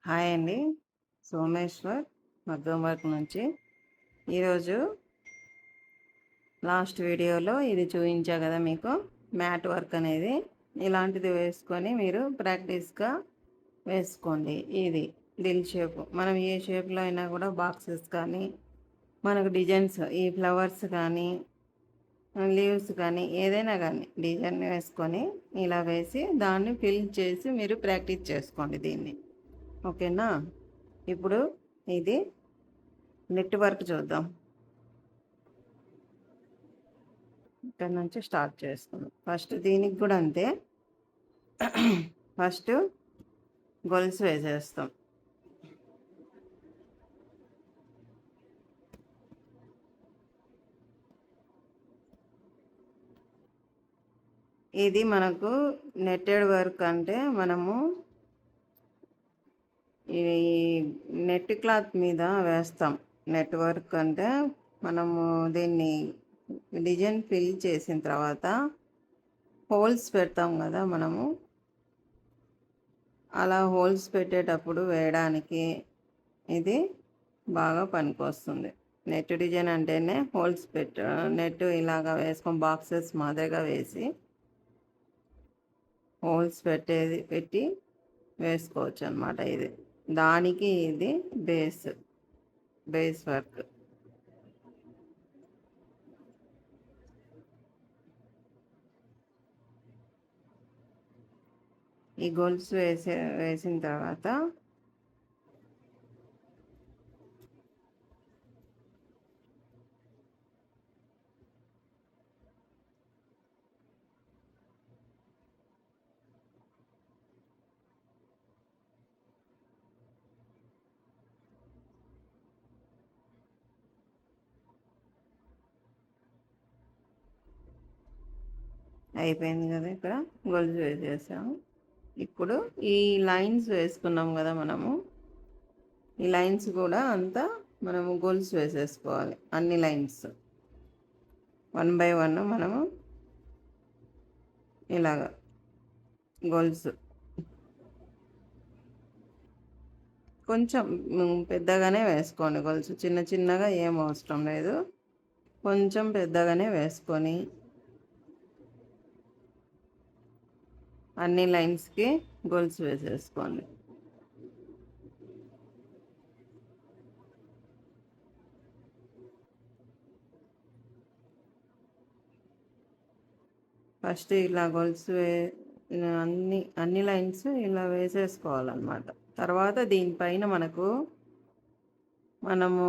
Hi అండి. సోమేశ్వర్ మగ్గం work నుంచి. ఈరోజు లాస్ట్ వీడియోలో ఇది చూపించా కదా మీకు మ్యాట్ వర్క్ అనేది. ఇలాంటిది వేసుకొని మీరు ప్రాక్టీస్గా వేసుకోండి. ఇది దిల్ షేప్, మనం ఏ షేప్లో అయినా కూడా బాక్సెస్ కానీ మనకు డిజైన్స్, ఈ ఫ్లవర్స్ కానీ లీవ్స్ కానీ ఏదైనా కానీ డిజైన్ వేసుకొని ఇలా వేసి దాన్ని ఫిల్ చేసి మీరు ప్రాక్టీస్ చేసుకోండి దీన్ని. ఓకేనా? ఇప్పుడు ఇది నెట్ వర్క్ చూద్దాం. ఇక్కడ నుంచి స్టార్ట్ చేసుకుందాం. ఫస్ట్ దీనికి కూడా అంతే. ఫస్ట్ గొలుసు వేసేస్తాం. ఇది మనకు నెట్టెడ్ వర్క్ అంటే మనము ఈ నెట్ క్లాత్ మీద వేస్తాం. నెట్ వర్క్ అంటే మనము దీన్ని డిజైన్ ఫిల్ చేసిన తర్వాత హోల్స్ పెడతాం కదా మనము. అలా హోల్స్ పెట్టేటప్పుడు వేయడానికి ఇది బాగా పనికొస్తుంది. నెట్ డిజైన్ అంటేనే హోల్స్ నెట్ ఇలాగా వేసుకొని బాక్సెస్ మాదిరిగా వేసి హోల్స్ పెట్టి వేసుకోవచ్చు అన్నమాట. ఇది దానికి ఇది బేస్ వర్క్. ఈ గొలుసు వేసిన తర్వాత అయిపోయింది కదా. ఇక్కడ గొలుసు వేసేసాము. ఇప్పుడు ఈ లైన్స్ వేసుకున్నాం కదా మనము. ఈ లైన్స్ కూడా అంతా మనము గొలుసు వేసేసుకోవాలి. అన్ని లైన్స్ 1 బై 1 మనము ఇలాగ గొలుసు కొంచెం పెద్దగానే వేసుకోండి. గొలుసు చిన్న చిన్నగా ఏం అవసరం లేదు. కొంచెం పెద్దగానే వేసుకొని అన్ని లైన్స్కి గొలుసు వేసేసుకోండి. ఫస్ట్ ఇలా గొలుసు అన్ని లైన్స్ ఇలా వేసేసుకోవాలన్నమాట. తర్వాత దీనిపైన మనము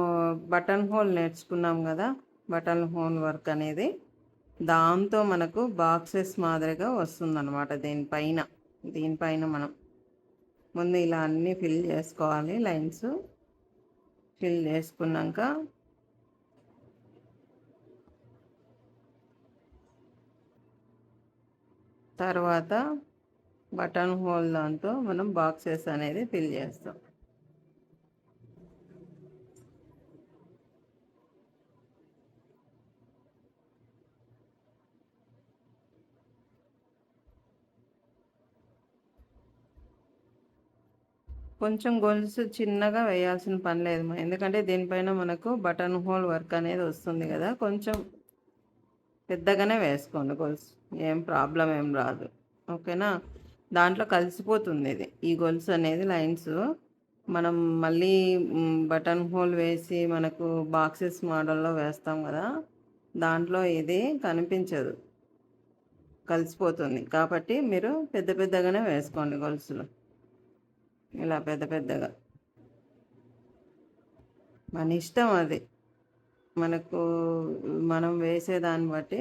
బటన్ హోల్ నేర్చుకున్నాం కదా. బటన్ హోల్ వర్క్ అనేది దాంతో మనకు బాక్సెస్ మాదిరిగా వస్తుందన్నమాట. దీనిపైన మనం ముందు ఇలా అన్నీ ఫిల్ చేసుకోవాలి. లైన్స్ ఫిల్ చేసుకున్నాక తర్వాత బటన్ హోల్ దాంతో మనం బాక్సెస్ అనేది ఫిల్ చేస్తాం. కొంచెం గొలుసు చిన్నగా వేయాల్సిన పని లేదు, ఎందుకంటే దీనిపైన మనకు బటన్ హోల్ వర్క్ అనేది వస్తుంది కదా. కొంచెం పెద్దగానే వేసుకోండి గొలుసు, ఏం ప్రాబ్లం ఏం రాదు. ఓకేనా? దాంట్లో కలిసిపోతుంది ఇది. ఈ గొలుసు అనేది లైన్స్ మనం మళ్ళీ బటన్ హోల్ వేసి మనకు బాక్సెస్ మోడల్లో వేస్తాం కదా, దాంట్లో ఇది కనిపించదు, కలిసిపోతుంది. కాబట్టి మీరు పెద్దగానే వేసుకోండి గొలుసులు, ఇలా పెద్దగా. మన ఇష్టం అది, మనం వేసేదాన్ని బట్టి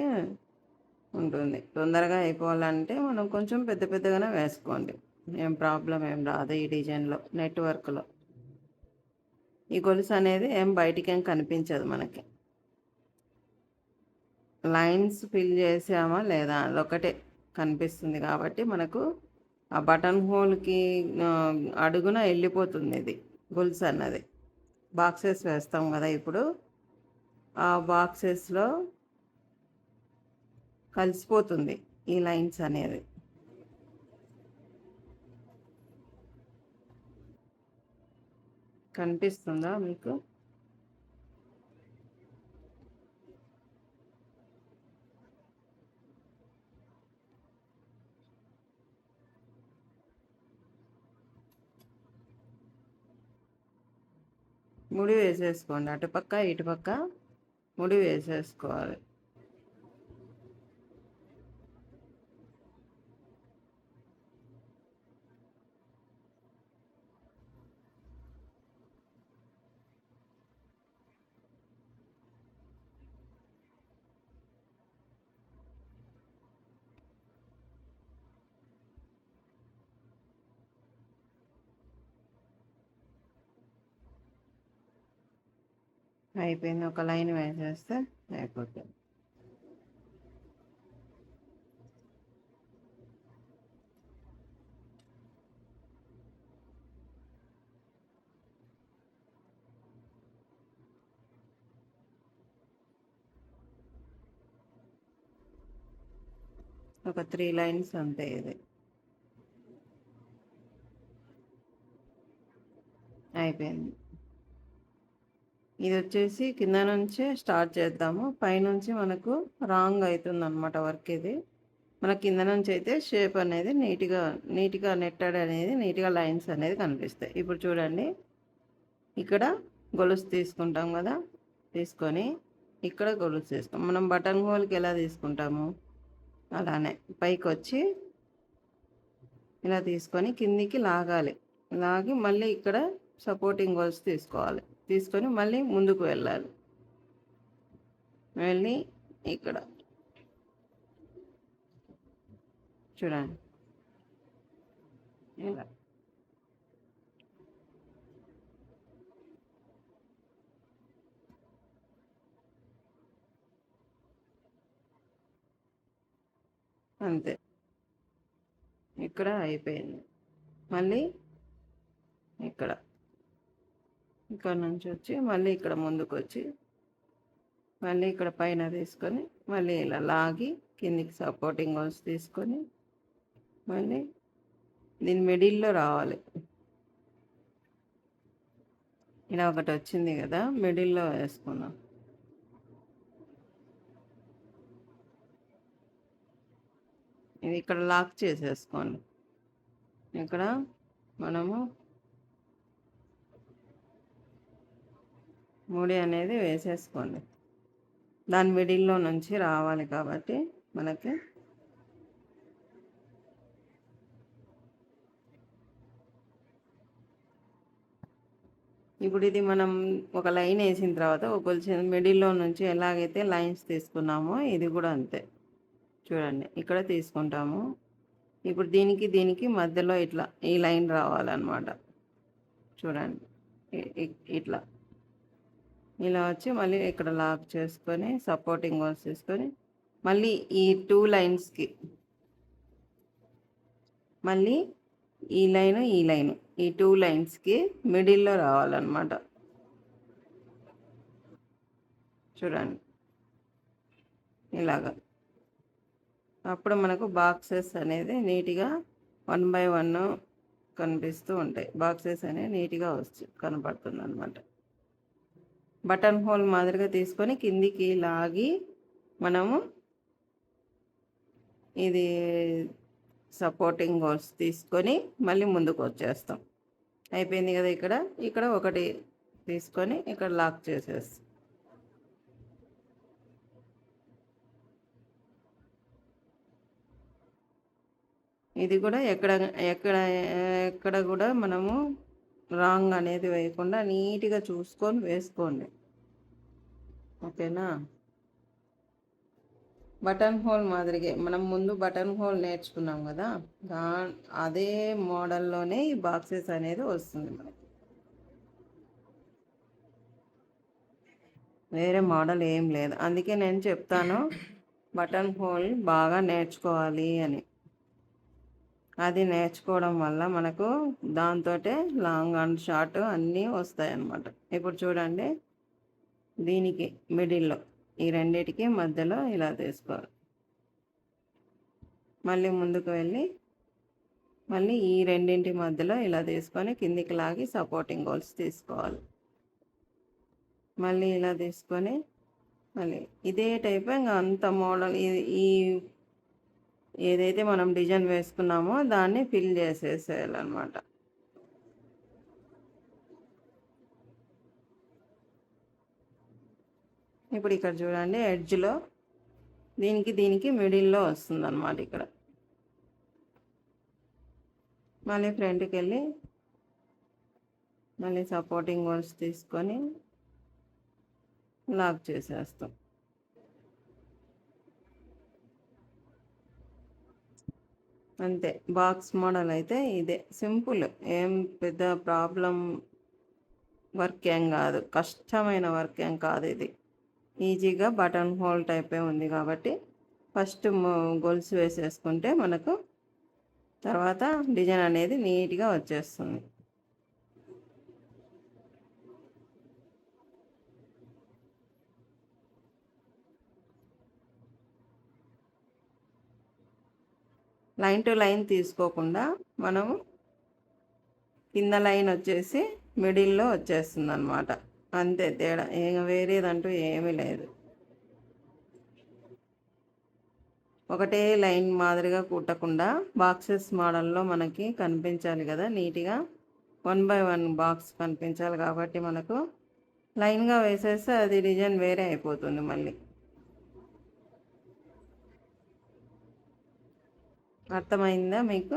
ఉంటుంది. తొందరగా అయిపోవాలంటే మనం కొంచెం పెద్దగానే వేసుకోండి, ఏం ప్రాబ్లం ఏం రాదు. ఈ డిజైన్లో నెట్వర్క్లో ఈ గొలుసు అనేది బయటికి ఏం కనిపించదు. మనకి లైన్స్ ఫిల్ చేసామా లేదా అదొకటే కనిపిస్తుంది. కాబట్టి మనకు ఆ బటన్ హోల్కి అడుగున వెళ్ళిపోతుంది ఇది గొలుసు అన్నది. బాక్సెస్ వేస్తాం కదా ఇప్పుడు, ఆ బాక్సెస్లో కలిసిపోతుంది ఈ లైన్స్ అనేది. కనిపిస్తుందా మీకు? ముడి వేసేసుకోండి, అటుపక్క ఇటుపక్క ముడి వేసేసుకోవాలి. అయిపోయింది, ఒక లైన్ వేసేస్తే అయిపోతుంది. ఒక 3 లైన్స్ అంతే. ఇది అయిపోయింది. ఇది వచ్చేసి కింద నుంచే స్టార్ట్ చేద్దాము. పైనుంచి మనకు రాంగ్ అవుతుంది అనమాట వర్క్. ఇది మన కింద నుంచి అయితే షేప్ అనేది నీట్గా నెట్టెడ్ అనేది నీట్గా లైన్స్ అనేది కనిపిస్తాయి. ఇప్పుడు చూడండి, ఇక్కడ గొలుసు తీసుకుంటాం కదా, తీసుకొని ఇక్కడ గొలుసు తీసుకుంటాం. మనం బటన్ హోల్కి ఎలా తీసుకుంటాము అలానే పైకి వచ్చి ఇలా తీసుకొని కిందికి లాగాలి. లాగి మళ్ళీ ఇక్కడ సపోర్టింగ్ గొలుసు తీసుకోవాలి. తీసుకొని మళ్ళీ ముందుకు వెళ్ళాలి. వెళ్ళి ఇక్కడ చూడండి, ఇలా అంతే. ఇక్కడ అయిపోయింది. మళ్ళీ ఇక్కడ నుంచి వచ్చి మళ్ళీ ఇక్కడ ముందుకు వచ్చి మళ్ళీ ఇక్కడ పైన తీసుకొని మళ్ళీ ఇలా లాగి కిందికి సపోర్టింగ్ హోల్స్ తీసుకొని మళ్ళీ దీని మిడిల్లో రావాలి. ఇలా ఒకటి వచ్చింది కదా, మిడిల్లో వేసుకున్నాం. ఇది ఇక్కడ లాక్ చేసేసుకోండి. ఇక్కడ మనము ముడి అనేది వేసేసుకోండి. దాని మిడిల్లో నుంచి రావాలి కాబట్టి మనకి ఇప్పుడు ఇది మనం ఒక లైన్ వేసిన తర్వాత ఒక మిడిల్లో నుంచి ఎలాగైతే లైన్స్ తీసుకున్నామో ఇది కూడా అంతే. చూడండి, ఇక్కడ తీసుకుంటాము. ఇప్పుడు దీనికి మధ్యలో ఇట్లా ఈ లైన్ రావాలన్నమాట. చూడండి, ఇట్లా ఇలా వచ్చి మళ్ళీ ఇక్కడ లాక్ చేసుకొని సపోర్టింగ్ హోల్స్ తీసుకొని మళ్ళీ ఈ 2 లైన్స్కి మళ్ళీ ఈ లైను ఈ 2 లైన్స్కి మిడిల్లో రావాలన్నమాట. చూడండి, ఇలాగా. అప్పుడు మనకు బాక్సెస్ అనేది నీట్గా 1 బై 1 కనిపిస్తూ ఉంటాయి. బాక్సెస్ అనేది నీట్గా కనపడుతుంది అనమాట. బటన్ హోల్ మాదిరిగా తీసుకొని కిందికి లాగి మనము ఇది సపోర్టింగ్ హోల్స్ తీసుకొని మళ్ళీ ముందుకు వచ్చేస్తాం. అయిపోయింది కదా. ఇక్కడ ఒకటి తీసుకొని ఇక్కడ లాక్ చేసేస్తాం. ఇది కూడా ఎక్కడ కూడా మనము రాంగ్ అనేది వేయకుండా నీట్గా చూసుకొని వేసుకోండి, ఓకేనా. బటన్ హోల్ మాదిరిగా మనం ముందు బటన్ హోల్ నేర్చుకున్నాం కదా, అదే మోడల్లోనే ఈ బాక్సెస్ అనేది వస్తుంది మనకి. వేరే మోడల్ ఏం లేదు. అందుకే నేను చెప్తాను బటన్ హోల్ బాగా నేర్చుకోవాలి అని. అది నేర్చుకోవడం వల్ల మనకు దాంతో లాంగ్ అండ్ షార్ట్ అన్నీ వస్తాయి అన్నమాట. ఇప్పుడు చూడండి, దీనికి మిడిల్లో ఈ రెండిటికి మధ్యలో ఇలా తీసుకోవాలి. మళ్ళీ ముందుకు వెళ్ళి మళ్ళీ ఈ రెండింటి మధ్యలో ఇలా తీసుకొని కిందికి లాగి సపోర్టింగ్ హోల్స్ తీసుకోవాలి. మళ్ళీ ఇలా తీసుకొని మళ్ళీ ఇదే టైప్ ఇంకా అంత మోడల్ ఈ ఏదైతే మనం డిజైన్ వేసుకున్నామో దాన్ని ఫిల్ చేసేసేయాలన్నమాట. ఇప్పుడు ఇక్కడ చూడండి ఎడ్జ్లో దీనికి మిడిల్లో వస్తుందన్నమాట. ఇక్కడ మళ్ళీ ఫ్రంట్కి వెళ్ళి మళ్ళీ సపోర్టింగ్ హోల్స్ తీసుకొని లాక్ చేసేస్తాం. అంతే. బాక్స్ మోడల్ అయితే ఇదే సింపుల్, ఏం పెద్ద ప్రాబ్లం వర్క్ ఏం కాదు, కష్టమైన వర్క్ ఏం కాదు. ఇది ఈజీగా బటన్ హోల్ టైపే ఉంది కాబట్టి ఫస్ట్ గొలుసు వేసేసుకుంటే మనకు తర్వాత డిజైన్ అనేది నీట్గా వచ్చేస్తుంది. లైన్ టు లైన్ తీసుకోకుండా మనము కింద లైన్ వచ్చేసి మిడిల్లో వచ్చేస్తుంది అన్నమాట. అంతే తేడా, వేరేదంటూ ఏమీ లేదు. ఒకటే లైన్ మాదిరిగా కుట్టకుండా బాక్సెస్ మోడల్లో మనకి కనిపించాలి కదా నీట్గా, 1 by 1 బాక్స్ కనిపించాలి కాబట్టి మనకు లైన్గా వేసేస్తే అది డిజైన్ వేరే అయిపోతుంది మళ్ళీ. అర్థమైందా మీకు?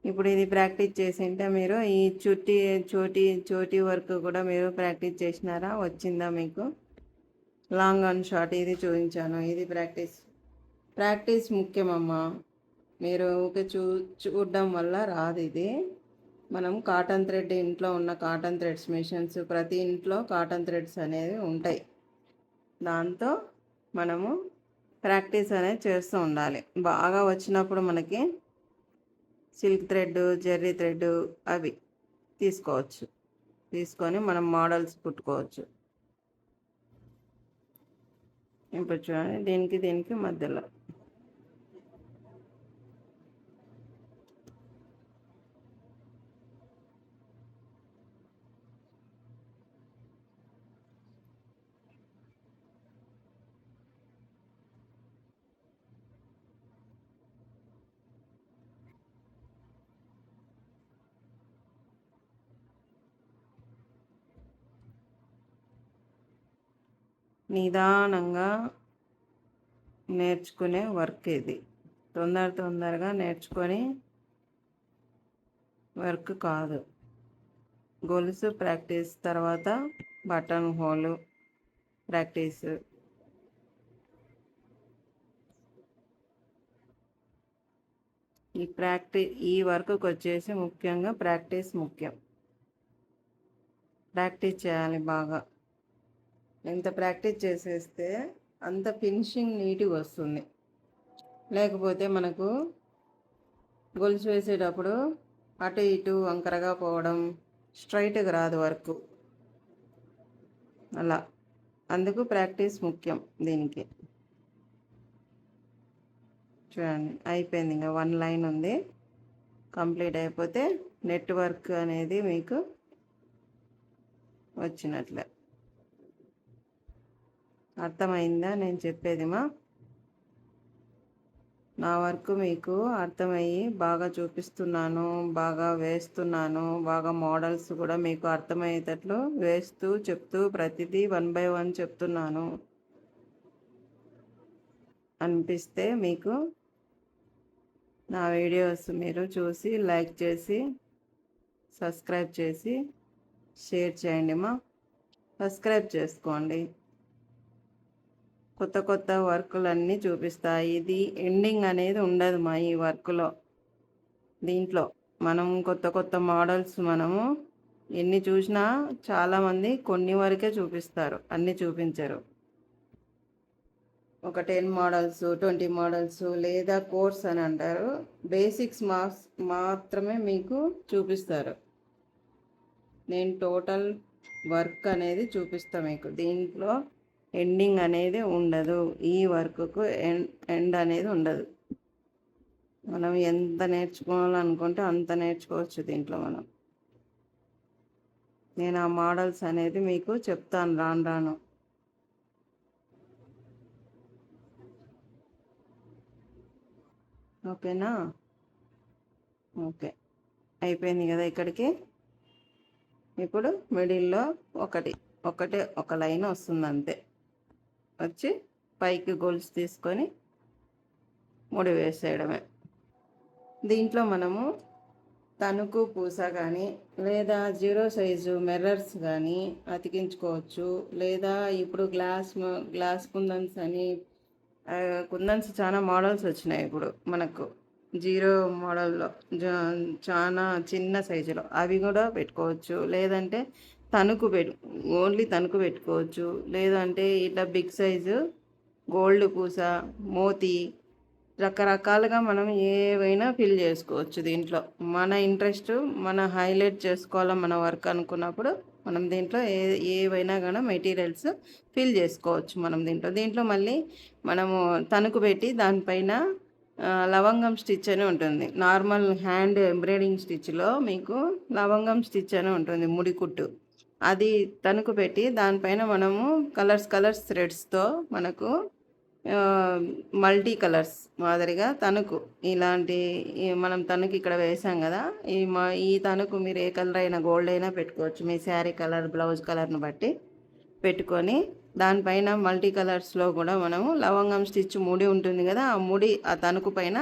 ఇప్పుడు ఇది ప్రాక్టీస్ చేసింటే మీరు ఈ చోటీ వర్క్ కూడా మీరు ప్రాక్టీస్ చేసినారా? వచ్చిందా మీకు? లాంగ్ అండ్ షార్ట్ ఇది చూపించాను. ఇది ప్రాక్టీస్ ముఖ్యమమ్మా. మీరు ఊకే చూడడం వల్ల రాదు. ఇది మనం కాటన్ థ్రెడ్, ఇంట్లో ఉన్న కాటన్ థ్రెడ్స్ మిషన్స్, ప్రతి ఇంట్లో కాటన్ థ్రెడ్స్ అనేవి ఉంటాయి. దాంతో మనము ప్రాక్టీస్ అనేది చేస్తూ ఉండాలి. బాగా వచ్చినప్పుడు మనకి సిల్క్ థ్రెడ్, జెర్రీ థ్రెడ్ అవి తీసుకొని మనం మోడల్స్ కుట్టుకోవచ్చు. ఇప్పుడు చూడండి దీనికి మధ్యలో నిదానంగా నేర్చుకునే వర్క్ ఇది. తొందరగా నేర్చుకొని వర్క్ కాదు. గొలుసు ప్రాక్టీస్, తర్వాత బటన్ హోలు ప్రాక్టీస్. ఈ వర్క్కి వచ్చేసి ముఖ్యంగా ప్రాక్టీస్ ముఖ్యం. ప్రాక్టీస్ చేయాలి బాగా. ఎంత ప్రాక్టీస్ చేసేస్తే అంత ఫినిషింగ్ నీట్గా వస్తుంది. లేకపోతే మనకు గొలుసు వేసేటప్పుడు అటు ఇటు వంకరగా పోవడం, స్ట్రైట్గా రాదు వర్క్ అలా. అందుకు ప్రాక్టీస్ ముఖ్యం దీనికి. చూడండి అయిపోయింది. ఇంకా 1 లైన్ ఉంది, కంప్లీట్ అయిపోతే నెట్ వర్క్ అనేది మీకు వచ్చినట్లే. అర్థమైందా నేను చెప్పేదిమా? నా వర్క్ మీకు అర్థమయ్యి బాగా చూపిస్తున్నాను, బాగా వేస్తున్నాను, బాగా మోడల్స్ కూడా మీకు అర్థమయ్యేటట్లు వేస్తూ చెప్తూ ప్రతిదీ 1 by 1 చెప్తున్నాను అనిపిస్తే మీకు నా వీడియోస్ మీరు చూసి లైక్ చేసి సబ్స్క్రైబ్ చేసి షేర్ చేయండి మా. సబ్స్క్రైబ్ చేసుకోండి. కొత్త వర్కులన్నీ చూపిస్తాయి. ఇది ఎండింగ్ అనేది ఉండదు మా ఈ వర్క్లో. దీంట్లో మనం కొత్త మోడల్స్ మనము ఎన్ని చూసినా చాలామంది కొన్ని వరకే చూపిస్తారు, అన్నీ చూపించరు. ఒక 10 మోడల్స్, 20 మోడల్స్ లేదా కోర్స్ అని అంటారు. బేసిక్స్ మాత్రమే మీకు చూపిస్తారు. నేను టోటల్ వర్క్ అనేది చూపిస్తాను మీకు. దీంట్లో ఎండింగ్ అనేది ఉండదు. ఈ వర్క్కు ఎండ్ అనేది ఉండదు. మనం ఎంత నేర్చుకోవాలనుకుంటే అంత నేర్చుకోవచ్చు దీంట్లో మనం. నేను ఆ మోడల్స్ అనేది మీకు చెప్తాను రాను రాను. ఓకేనా? ఓకే, అయిపోయింది కదా ఇక్కడికి. ఇప్పుడు మిడిల్లో ఒకటే ఒక లైన్ వస్తుంది అంతే. వచ్చి పైకి గోల్స్ తీసుకొని ముడి వేసేయడమే. దీంట్లో మనము తణుకు పూస కానీ లేదా జీరో సైజు మిర్రర్స్ కానీ అతికించుకోవచ్చు. లేదా ఇప్పుడు గ్లాస్ కుందన్స్ అని కుందన్స్ చాలా మోడల్స్ వచ్చినాయి ఇప్పుడు మనకు. జీరో మోడల్లో చాలా చిన్న సైజులో అవి కూడా పెట్టుకోవచ్చు. లేదంటే ఓన్లీ తణుకు పెట్టుకోవచ్చు. లేదంటే ఇట్లా బిగ్ సైజు గోల్డ్ పూస, మోతి, రకరకాలుగా మనం ఏవైనా ఫిల్ చేసుకోవచ్చు దీంట్లో. మన ఇంట్రెస్ట్ మన హైలైట్ చేసుకోవాలా మన వర్క్ అనుకున్నప్పుడు మనం దీంట్లో ఏవైనా కానీ మెటీరియల్స్ ఫిల్ చేసుకోవచ్చు మనం దీంట్లో మళ్ళీ మనము తణుకు పెట్టి దానిపైన లవంగం స్టిచ్ అని ఉంటుంది. నార్మల్ హ్యాండ్ ఎంబ్రాయిడింగ్ స్టిచ్లో మీకు లవంగం స్టిచ్ అని ఉంటుంది, ముడికుట్టు. అది తణుకు పెట్టి దానిపైన మనము కలర్స్ థ్రెడ్స్తో మనకు మల్టీ కలర్స్ మాదిరిగా తణుకు ఇలాంటి మనం తణుకు ఇక్కడ వేసాం కదా. ఈ తణుకు మీరు ఏ కలర్ అయినా గోల్డ్ అయినా పెట్టుకోవచ్చు. మీ శారీ కలర్, బ్లౌజ్ కలర్ని బట్టి పెట్టుకొని దానిపైన మల్టీ కలర్స్లో కూడా మనము లవంగం స్టిచ్ ముడి ఉంటుంది కదా, ఆ ముడి ఆ తణుకు పైన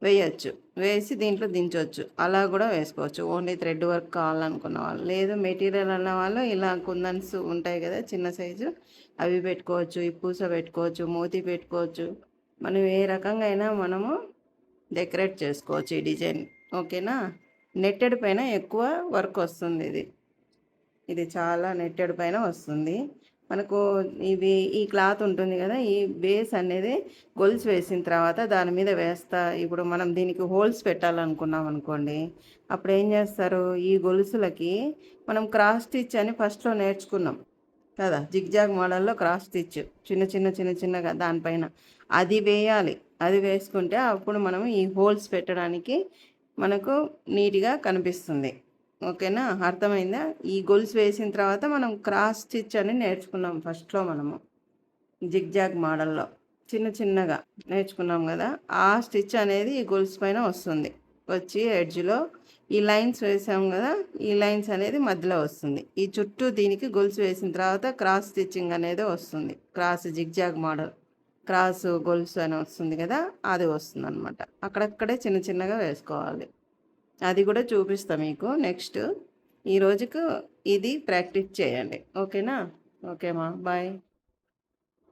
వేయచ్చు. వేసి దీంట్లో దించవచ్చు. అలా కూడా వేసుకోవచ్చు. ఓన్లీ థ్రెడ్ వర్క్ కావాలనుకున్న వాళ్ళు. లేదు మెటీరియల్ అన్న వాళ్ళు ఇలా కుందన్స్ ఉంటాయి కదా చిన్న సైజు, అవి పెట్టుకోవచ్చు. ఈ పూస పెట్టుకోవచ్చు, మోతి పెట్టుకోవచ్చు. మనం ఏ రకంగా అయినా మనము డెకరేట్ చేసుకోవచ్చు ఈ డిజైన్. ఓకేనా? నెట్టెడ్ పైన ఎక్కువ వర్క్ వస్తుంది. ఇది చాలా నెట్టెడ్ పైన వస్తుంది మనకు. ఈ క్లాత్ ఉంటుంది కదా, ఈ బేస్ అనేది గొలుసు వేసిన తర్వాత దాని మీద వేస్తా. ఇప్పుడు మనం దీనికి హోల్స్ పెట్టాలనుకున్నాం అనుకోండి, అప్పుడు ఏం చేస్తారు, ఈ గొలుసులకి మనం క్రాస్ స్టిచ్ అని ఫస్ట్లో నేర్చుకున్నాం కదా, జిగ్జాగ్ మోడల్లో క్రాస్ స్టిచ్ చిన్నగా దానిపైన అది వేయాలి. అది వేసుకుంటే అప్పుడు మనం ఈ హోల్స్ పెట్టడానికి మనకు నీట్గా కనిపిస్తుంది. ఓకేనా? అర్థమైందా? ఈ గొలుసు వేసిన తర్వాత మనం క్రాస్ స్టిచ్ అని నేర్చుకున్నాం ఫస్ట్లో. మనము జిగ్జాగ్ మోడల్లో చిన్నగా నేర్చుకున్నాం కదా, ఆ స్టిచ్ అనేది ఈ గొలుసు పైన వస్తుంది. వచ్చి ఎడ్జ్లో ఈ లైన్స్ వేసాం కదా, ఈ లైన్స్ అనేది మధ్యలో వస్తుంది. ఈ చుట్టూ దీనికి గొలుసు వేసిన తర్వాత క్రాస్ స్టిచ్చింగ్ అనేది వస్తుంది. క్రాస్ జిగ్జాగ్ మోడల్ క్రాస్ గొలుసు అని వస్తుంది కదా, అది వస్తుంది అనమాట. అక్కడక్కడే చిన్నగా వేసుకోవాలి. అది కూడా చూపిస్తా మీకు నెక్స్ట్. ఈ రోజుకు ఇది ప్రాక్టీస్ చేయండి. ఓకేనా? ఓకేమా, బాయ్.